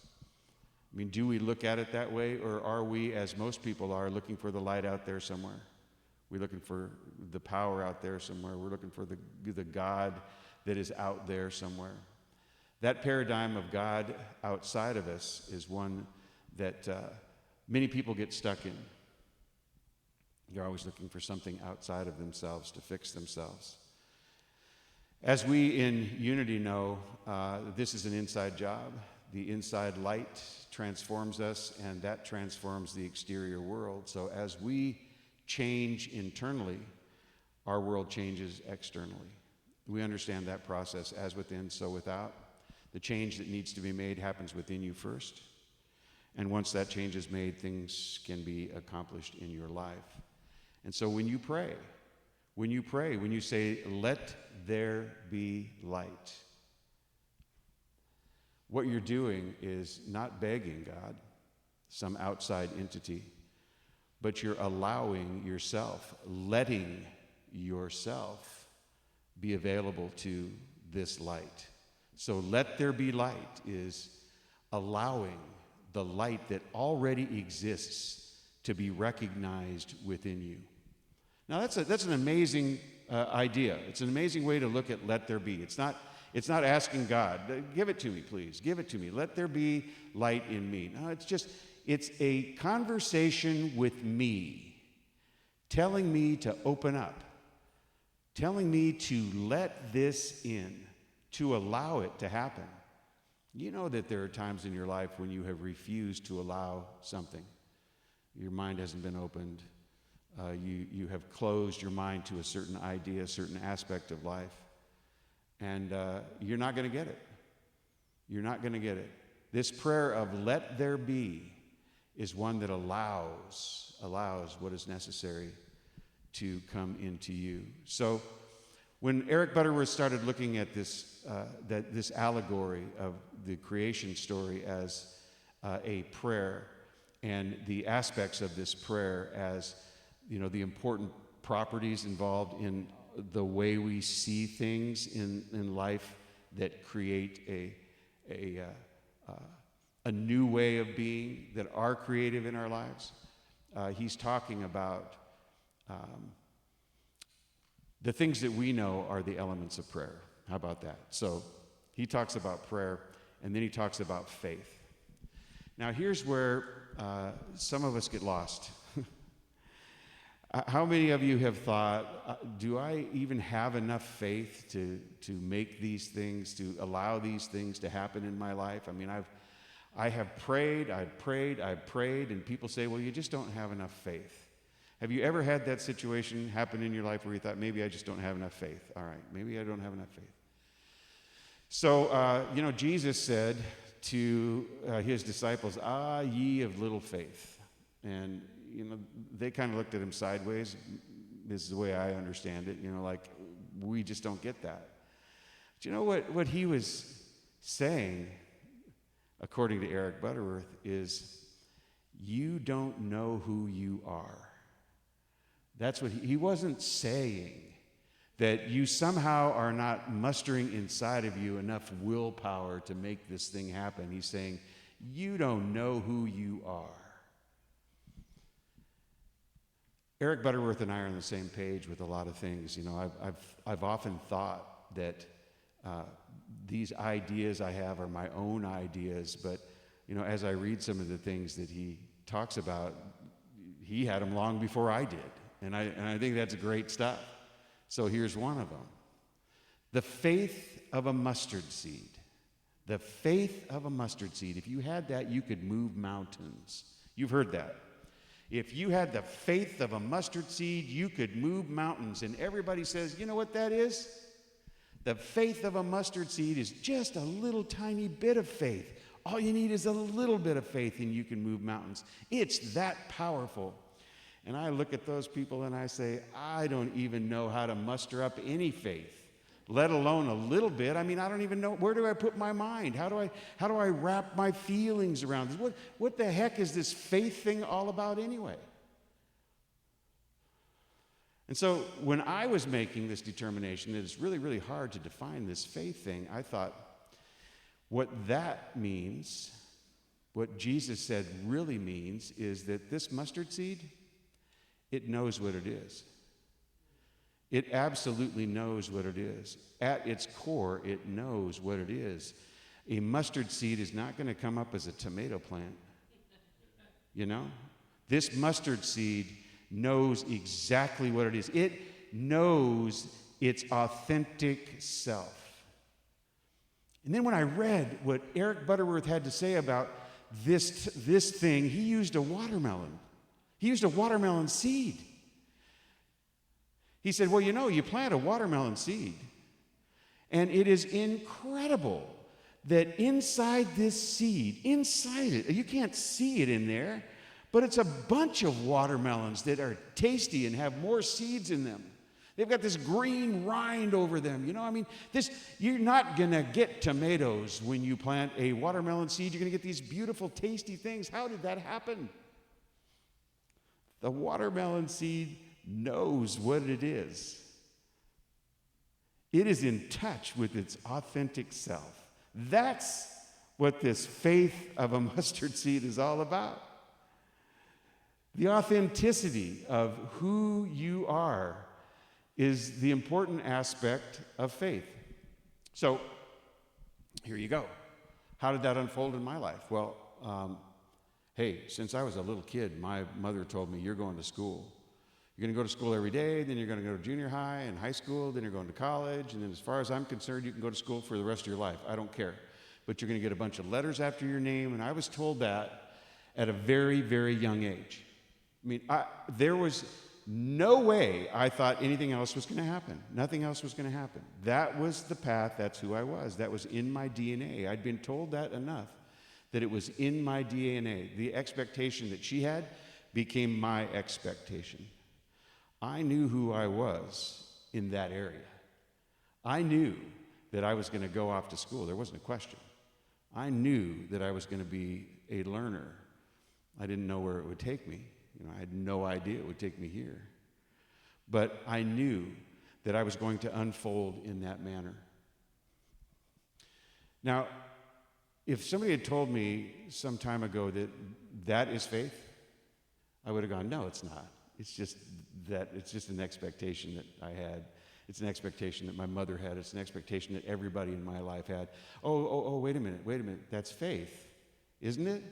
I mean, do we look at it that way, or are we, as most people are, looking for the light out there somewhere? We're looking for the power out there somewhere. We're looking for the God that is out there somewhere. That paradigm of God outside of us is one that many people get stuck in. They're always looking for something outside of themselves to fix themselves. As we in Unity know, this is an inside job. The inside light transforms us, and that transforms the exterior world. So as we change internally, our world changes externally. We understand that process, as within, so without. The change that needs to be made happens within you first. And once that change is made, things can be accomplished in your life. And so when you pray, when you say, let there be light, what you're doing is not begging God, some outside entity, but you're allowing yourself, letting yourself be available to this light. So let there be light is allowing the light that already exists to be recognized within you. Now that's an amazing idea. It's an amazing way to look at let there be. It's not asking God, give it to me, please, give it to me. Let there be light in me. No, it's a conversation with me, telling me to open up, telling me to let this in, to allow it to happen. You know that there are times in your life when you have refused to allow something. Your mind hasn't been opened. You have closed your mind to a certain idea, a certain aspect of life. And you're not going to get it. You're not going to get it. This prayer of let there be is one that allows what is necessary to come into you. So when Eric Butterworth started looking at this allegory of the creation story as a prayer, and the aspects of this prayer as, the important properties involved in the way we see things in life that create a new way of being, that are creative in our lives. He's talking about the things that we know are the elements of prayer. How about that? So he talks about prayer, and then he talks about faith. Now here's where some of us get lost. How many of you have thought, do I even have enough faith to make these things, to allow these things to happen in my life? I mean, I have prayed, and people say, well, you just don't have enough faith. Have you ever had that situation happen in your life where you thought, maybe I just don't have enough faith? All right, maybe I don't have enough faith. So, Jesus said to his disciples, ye of little faith. And, they kind of looked at him sideways. This is the way I understand it, like, we just don't get that. But you know what he was saying, according to Eric Butterworth, is you don't know who you are. That's what he wasn't saying, that you somehow are not mustering inside of you enough willpower to make this thing happen. He's saying, you don't know who you are. Eric Butterworth and I are on the same page with a lot of things. I've often thought that these ideas I have are my own ideas, but as I read some of the things that he talks about, he had them long before I did, and I think that's great stuff. So here's one of them: the faith of a mustard seed. The faith of a mustard seed. If you had that, you could move mountains. You've heard that. If you had the faith of a mustard seed, you could move mountains. And everybody says, you know what that is? The faith of a mustard seed is just a little tiny bit of faith. All you need is a little bit of faith and you can move mountains. It's that powerful. And I look at those people and I say, I don't even know how to muster up any faith, let alone a little bit. I mean, I don't even know, where do I put my mind? How do I wrap my feelings around this? What the heck is this faith thing all about anyway? And so when I was making this determination that it's really, really hard to define this faith thing, I thought, what that means, what Jesus said really means, is that this mustard seed, it knows what it is. It absolutely knows what it is. At its core, it knows what it is. A mustard seed is not going to come up as a tomato plant. This mustard seed knows exactly what it is. It knows its authentic self. And then when I read what Eric Butterworth had to say about this thing, he used a watermelon. He used a watermelon seed. He said, well, you plant a watermelon seed, and it is incredible that inside this seed, inside it, you can't see it in there, but it's a bunch of watermelons that are tasty and have more seeds in them. They've got this green rind over them. You know, I mean, you're not going to get tomatoes when you plant a watermelon seed. You're going to get these beautiful, tasty things. How did that happen? The watermelon seed knows what it is. It is in touch with its authentic self. That's what this faith of a mustard seed is all about. The authenticity of who you are is the important aspect of faith. So, here you go. How did that unfold in my life? Well, hey, since I was a little kid, my mother told me, you're going to school. You're going to go to school every day, then you're going to go to junior high and high school, then you're going to college, and then as far as I'm concerned, you can go to school for the rest of your life. I don't care. But you're going to get a bunch of letters after your name, and I was told that at a very, very young age. I mean, there was no way I thought anything else was going to happen. Nothing else was going to happen. That was the path. That's who I was. That was in my DNA. I'd been told that enough that it was in my DNA. The expectation that she had became my expectation. I knew who I was in that area. I knew that I was going to go off to school. There wasn't a question. I knew that I was going to be a learner. I didn't know where it would take me. You know, I had no idea it would take me here. But I knew that I was going to unfold in that manner. Now, if somebody had told me some time ago that that is faith, I would have gone, no, it's not. It's just an expectation that I had. It's an expectation that my mother had. It's an expectation that everybody in my life had. Oh, wait a minute. That's faith, isn't it?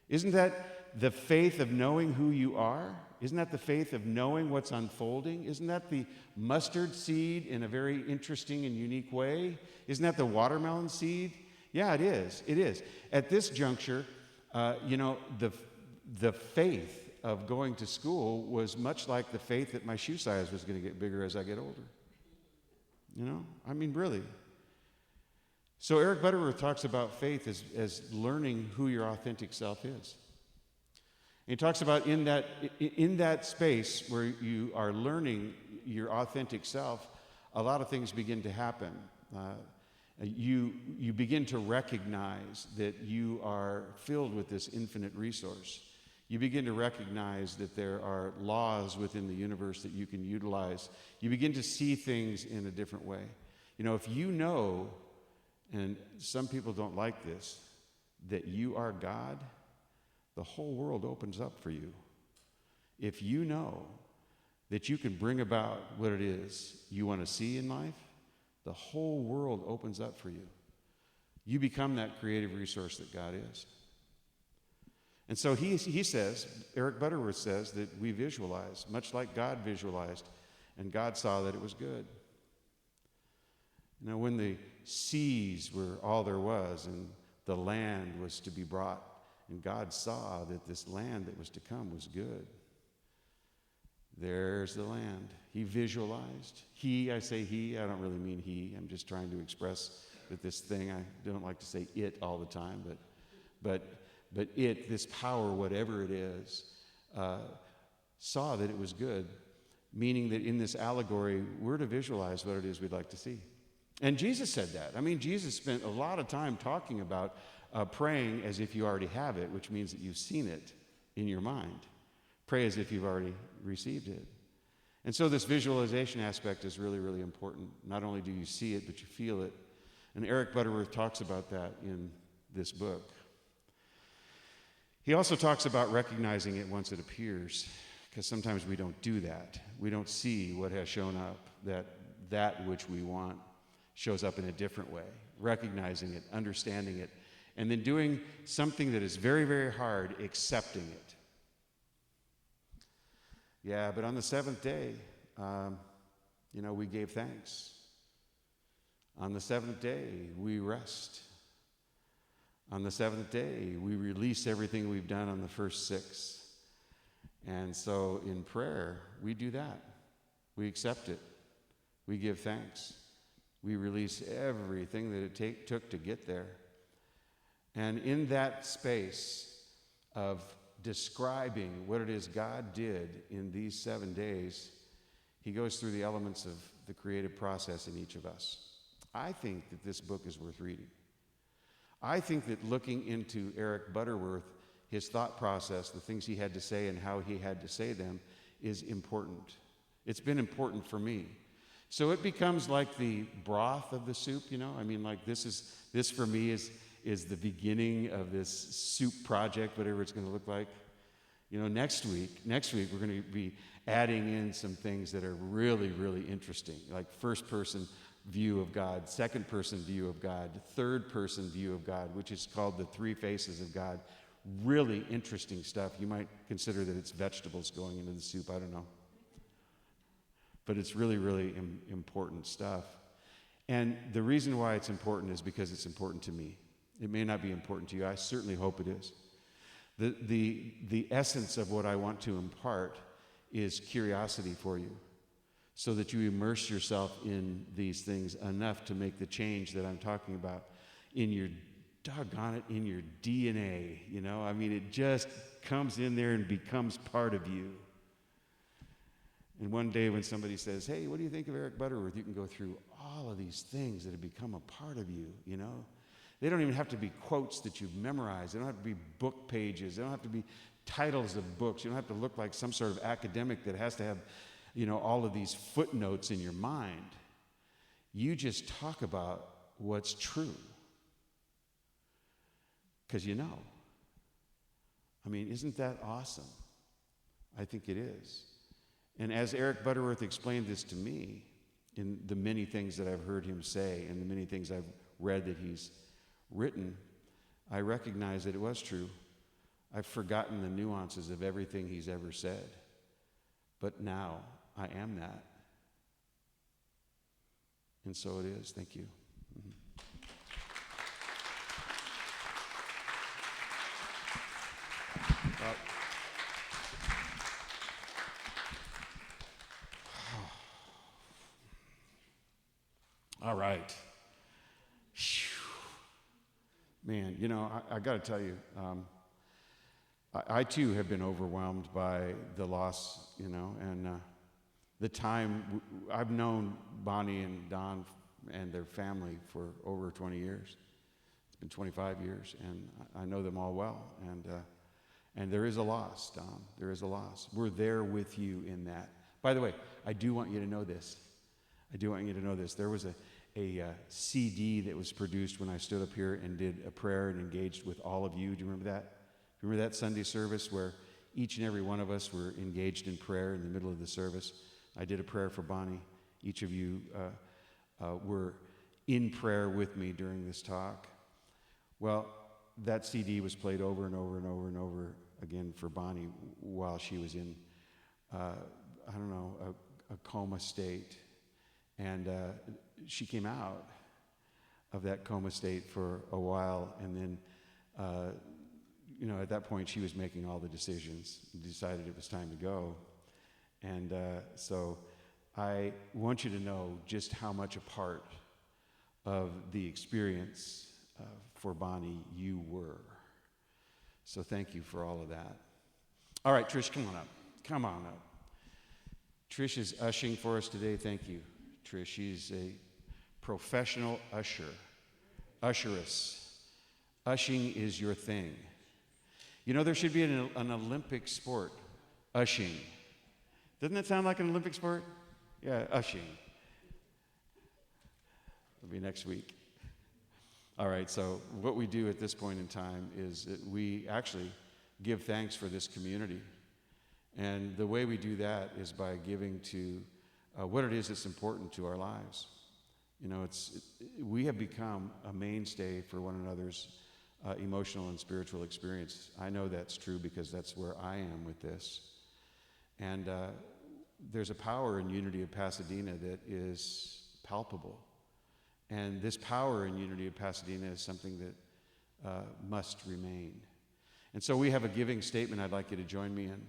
Isn't that the faith of knowing who you are? Isn't that the faith of knowing what's unfolding? Isn't that the mustard seed in a very interesting and unique way? Isn't that the watermelon seed? Yeah, it is. It is. At this juncture, the faith of going to school was much like the faith that my shoe size was going to get bigger as I get older. You know? I mean, really. So Eric Butterworth talks about faith as learning who your authentic self is. And he talks about in that space where you are learning your authentic self, a lot of things begin to happen. You begin to recognize that you are filled with this infinite resource. You begin to recognize that there are laws within the universe that you can utilize. You begin to see things in a different way. You know, if you know, and some people don't like this, that you are God, the whole world opens up for you. If you know that you can bring about what it is you want to see in life, the whole world opens up for you. You become that creative resource that God is. And so he says, Eric Butterworth says, that we visualize, much like God visualized, and God saw that it was good. You know, when the seas were all there was, and the land was to be brought, and God saw that this land that was to come was good. There's the land. He visualized. I say he, I don't really mean he. I'm just trying to express that this thing, I don't like to say it all the time, but it, this power, whatever it is, saw that it was good, meaning that in this allegory, we're to visualize what it is we'd like to see. And Jesus said that. I mean, Jesus spent a lot of time talking about praying as if you already have it, which means that you've seen it in your mind. Pray as if you've already received it. And so this visualization aspect is really, really important. Not only do you see it, but you feel it. And Eric Butterworth talks about that in this book. He also talks about recognizing it once it appears, because sometimes we don't do that. We don't see what has shown up, that which we want shows up in a different way. Recognizing it, understanding it, and then doing something that is very, very hard, accepting it. Yeah, but on the seventh day, we gave thanks. On the seventh day, we rest. On the seventh day, we release everything we've done on the first six. And so in prayer, we do that. We accept it. We give thanks. We release everything that it took to get there. And in that space of describing what it is God did in these 7 days, he goes through the elements of the creative process in each of us. I think that this book is worth reading. I think that looking into Eric Butterworth, his thought process, the things he had to say and how he had to say them, is important. It's been important for me. So it becomes like the broth of the soup, you know? I mean, like this for me is the beginning of this soup project, whatever it's going to look like. You know, next week we're going to be adding in some things that are really, really interesting, like first-person view of God, second-person view of God, third-person view of God, which is called the three faces of God. Really interesting stuff. You might consider that it's vegetables going into the soup. I don't know. But it's really, really important stuff. And the reason why it's important is because it's important to me. It may not be important to you. I certainly hope it is. The essence of what I want to impart is curiosity for you, so that you immerse yourself in these things enough to make the change that I'm talking about in your, doggone it, in your DNA, you know? I mean, it just comes in there and becomes part of you. And one day when somebody says, hey, what do you think of Eric Butterworth? You can go through all of these things that have become a part of you, you know? They don't even have to be quotes that you've memorized. They don't have to be book pages. They don't have to be titles of books. You don't have to look like some sort of academic that has to have, you know, all of these footnotes in your mind. You just talk about what's true. Because you know. I mean, isn't that awesome? I think it is. And as Eric Butterworth explained this to me, in the many things that I've heard him say and the many things I've read that he's written, I recognize that it was true. I've forgotten the nuances of everything he's ever said. But now I am that. And so it is. Thank you. Mm-hmm. All right. Man, you know, I got to tell you, I too have been overwhelmed by the loss, you know, and the time. I've known Bonnie and Don and their family for over 20 years. It's been 25 years, and I know them all well. And there is a loss, Don. There is a loss. We're there with you in that. By the way, I do want you to know this. There was a CD that was produced when I stood up here and did a prayer and engaged with all of you. Do you remember that? Remember that Sunday service where each and every one of us were engaged in prayer in the middle of the service? I did a prayer for Bonnie. Each of you were in prayer with me during this talk. Well, that CD was played over and over and over and over again for Bonnie while she was in, a coma state. And she came out of that coma state for a while, and then, at that point, she was making all the decisions and decided it was time to go. And so I want you to know just how much a part of the experience for Bonnie you were. So thank you for all of that. All right, Trish, come on up. Come on up. Trish is ushing for us today. Thank you, Trish. She's a professional usheress. Ushing is your thing. You know, there should be an Olympic sport, ushing. Doesn't that sound like an Olympic sport? Yeah, ushing. It'll be next week. All right, so what we do at this point in time is that we actually give thanks for this community. And the way we do that is by giving to what it is that's important to our lives. You know, we have become a mainstay for one another's emotional and spiritual experience. I know that's true because that's where I am with this. And there's a power in Unity of Pasadena that is palpable. And this power in Unity of Pasadena is something that must remain. And so we have a giving statement I'd like you to join me in.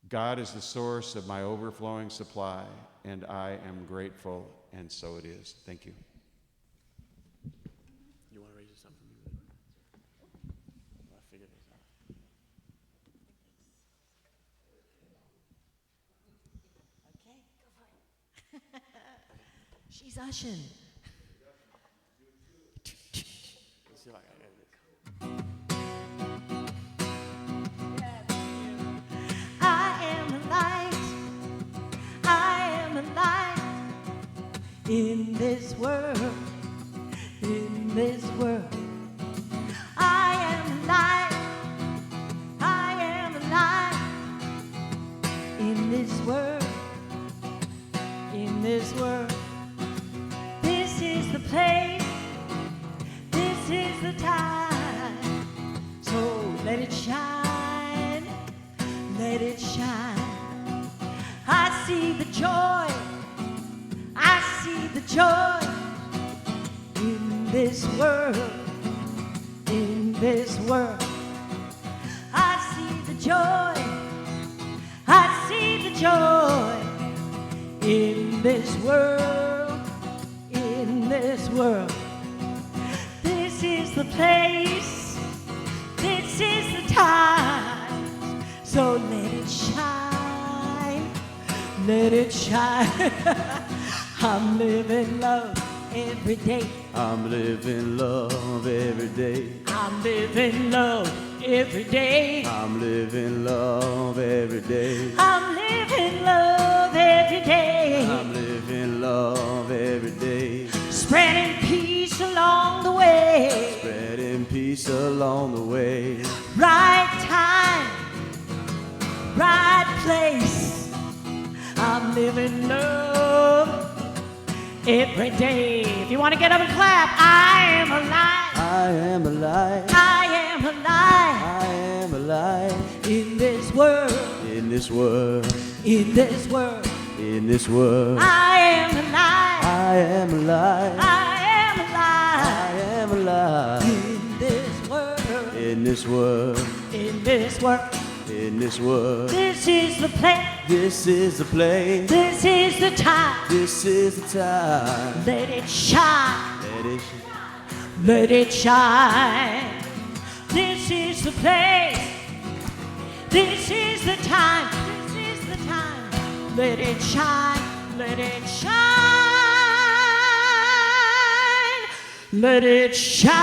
God is the source of my overflowing supply and I am grateful, and so it is. Thank you. You want to raise something? I figured this out. Okay, go for it. She's ushing. Let's see if I can edit it. I am a light. I am a light in this world. In this world. I am a light. I am a light in this world. In this world. This is the place. This is the time. So let it shine. Let it shine. I see the joy. I see the joy in this world. In this world. I see the joy. I see the joy in this world. In this world. This is the place. This is the time. So let it shine. Let it shine. I'm living love every day. I'm living love every day. I'm living love every day. I'm living love every day. I'm living love every day. I'm living love every day. Spreading peace along the way. Spreading peace along the way. Right time, right place. I'm living love every day. If you want to get up and clap, I am alive. I am alive. I am alive I am alive in this world. in this world. In this world. In this world. I am alive. I am alive. I am alive I am alive in this world. in this world. In this world. In this world. This is the place. This is the place. This is the time. This is the time. Let it shine. Let it Let it shine. This is the place. This is the time. This is the time. Let it shine. Let it shine. Let it shine.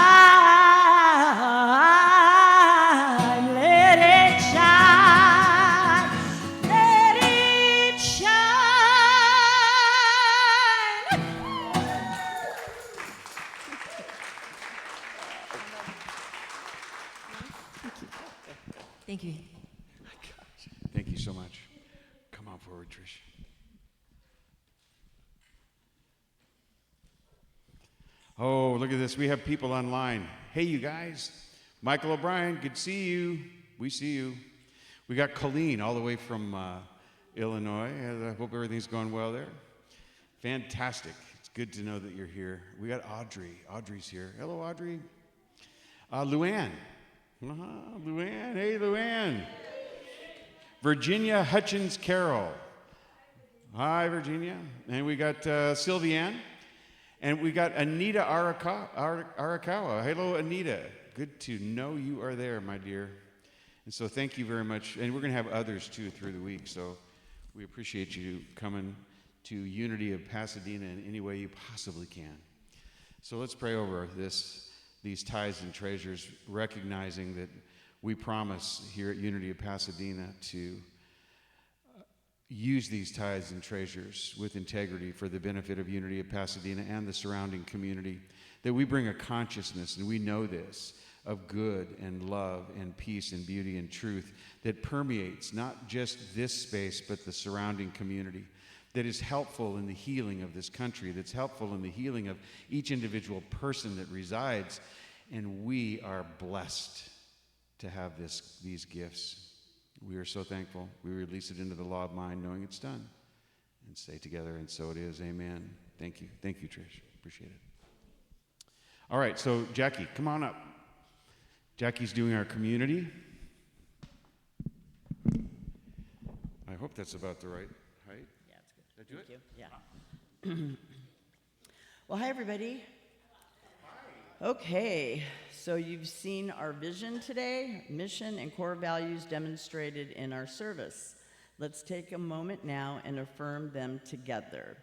Let it shine. Let it shine. Thank you. Thank you so much. Come on forward, Trish. Oh, look at this. We have people online. Hey, you guys. Michael O'Brien, good to see you. We see you. We got Colleen all the way from Illinois. I hope everything's going well there. Fantastic. It's good to know that you're here. We got Audrey. Audrey's here. Hello, Audrey. Luann. Luann. Hey, Luann. Virginia Hutchins Carroll. Hi, Virginia. And we got Sylvianne. And we got Anita Arakawa. Hello, Anita. Good to know you are there, my dear. And so thank you very much. And we're going to have others, too, through the week. So we appreciate you coming to Unity of Pasadena in any way you possibly can. So let's pray over these tithes and treasures, recognizing that we promise here at Unity of Pasadena to use these tithes and treasures with integrity for the benefit of Unity of Pasadena and the surrounding community, that we bring a consciousness, and we know this, of good and love and peace and beauty and truth that permeates not just this space but the surrounding community, that is helpful in the healing of this country, that's helpful in the healing of each individual person that resides, and we are blessed to have these gifts. We are so thankful. We release it into the law of mind, knowing it's done, and say together, and so it is. Amen. Thank you. Thank you, Trish. Appreciate it. All right, so Jackie, come on up. Jackie's doing our community. I hope that's about the right height. Yeah, it's good. Thank you. Yeah. Well, hi, everybody. Okay, so you've seen our vision today, mission and core values demonstrated in our service. Let's take a moment now and affirm them together.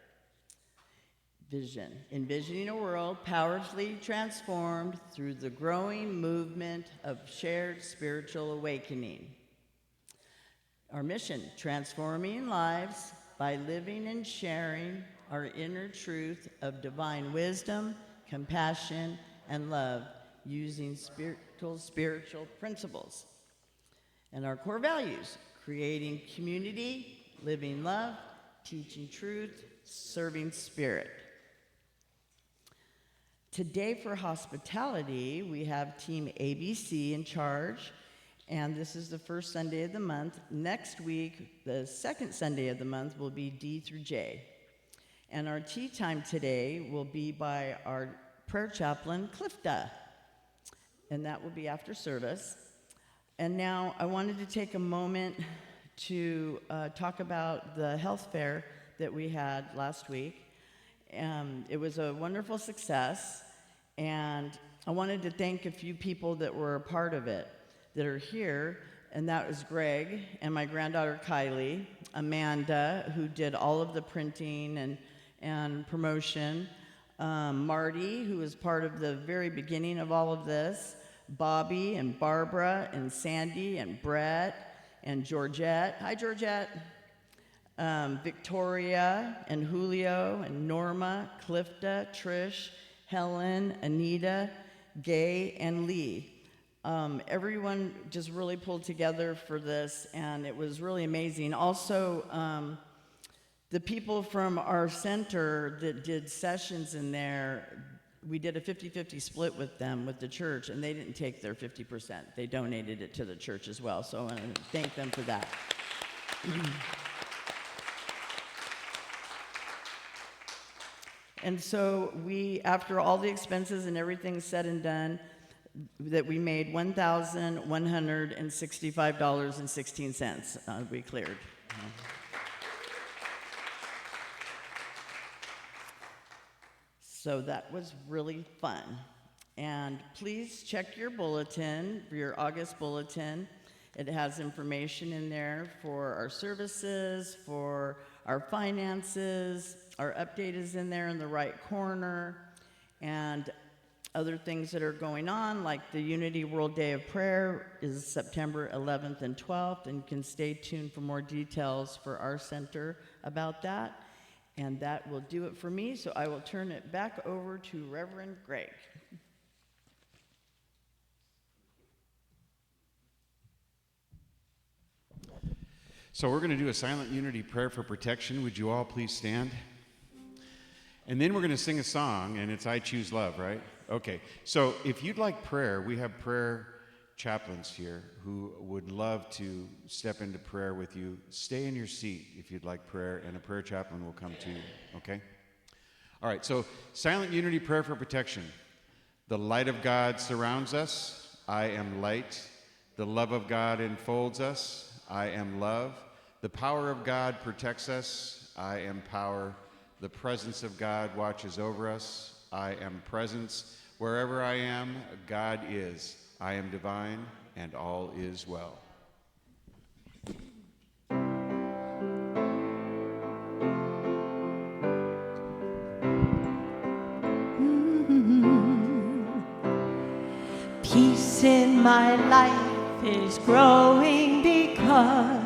Vision. Envisioning a world powerfully transformed through the growing movement of shared spiritual awakening. Our mission, transforming lives by living and sharing our inner truth of divine wisdom, compassion, and love using spiritual principles. And our core values, creating community, living love, teaching truth, serving spirit. Today for hospitality, we have Team ABC in charge, and this is the first Sunday of the month. Next week, the second Sunday of the month, will be D through J. And our tea time today will be by our prayer chaplain, Clifta, and that will be after service. And now I wanted to take a moment to talk about the health fair that we had last week. It was a wonderful success, and I wanted to thank a few people that were a part of it that are here, and that was Greg and my granddaughter Kylie, Amanda, who did all of the printing and promotion, Marty, who was part of the very beginning of all of this, Bobby and Barbara and Sandy and Brett and Georgette. Hi, Georgette. Victoria and Julio and Norma, Clifta, Trish, Helen, Anita, Gay, and Lee. Everyone just really pulled together for this, and it was really amazing. Also, the people from our center that did sessions in there, we did a 50-50 split with them, with the church, and they didn't take their 50%. They donated it to the church as well, so I want to thank them for that. And so we, after all the expenses and everything said and done, that we made $1,165.16 we cleared. So that was really fun. And please check your bulletin, your August bulletin. It has information in there for our services, for our finances. Our update is in there in the right corner. And other things that are going on, like the Unity World Day of Prayer is September 11th and 12th, and you can stay tuned for more details for our center about that. And that will do it for me, so I will turn it back over to Reverend Greg. So we're going to do a silent unity prayer for protection. Would you all please stand? And then we're going to sing a song, and it's I Choose Love, right? Okay. So if you'd like prayer, we have prayer chaplains here who would love to step into prayer with you. Stay in your seat if you'd like prayer, and a prayer chaplain will come to you, okay? All right, so silent unity prayer for protection. The light of God surrounds us. I am light. The love of God enfolds us. I am love. The power of God protects us. I am power. The presence of God watches over us. I am presence. Wherever I am, God is. I am divine, and all is well. Peace in my life is growing because